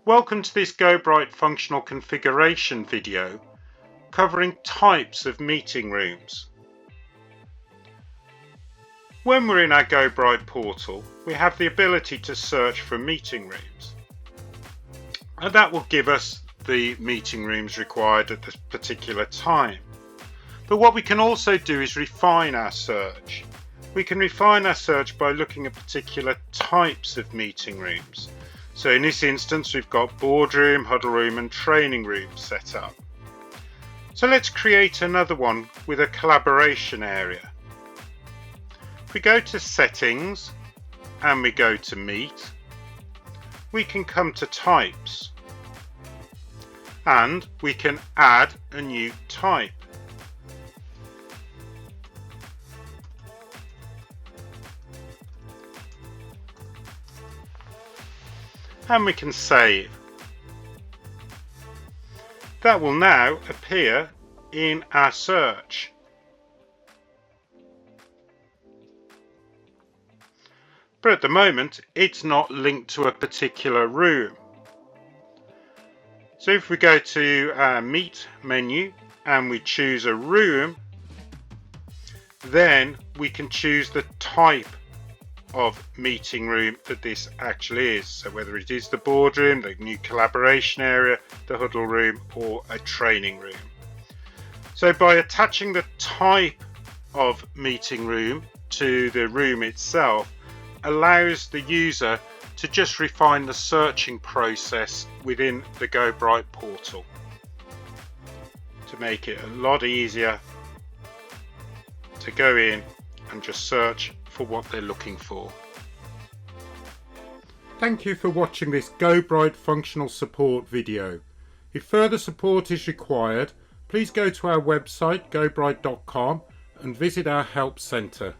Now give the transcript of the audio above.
Welcome to this GoBright functional configuration video covering types of meeting rooms. When we're in our GoBright portal, we have the ability to search for meeting rooms, and that will give us the meeting rooms required at this particular time. But what we can also do is refine our search. We can refine our search by looking at particular types of meeting rooms. So in this instance, we've got boardroom, huddle room and training room set up. So let's create another one with a collaboration area. If we go to settings and we go to meet, we can come to types and we can add a new type. And we can save. That will now appear in our search. But at the moment it's not linked to a particular room. So if we go to our meet menu and we choose a room, then we can choose the type of meeting room that this actually is. So whether it is the boardroom, the new collaboration area, the huddle room or a training room. So by attaching the type of meeting room to the room itself allows the user to just refine the searching process within the GoBright portal to make it a lot easier to go in and just search for what they're looking for. Thank you for watching this GoBright functional support video. If further support is required, please go to our website gobright.com and visit our help centre.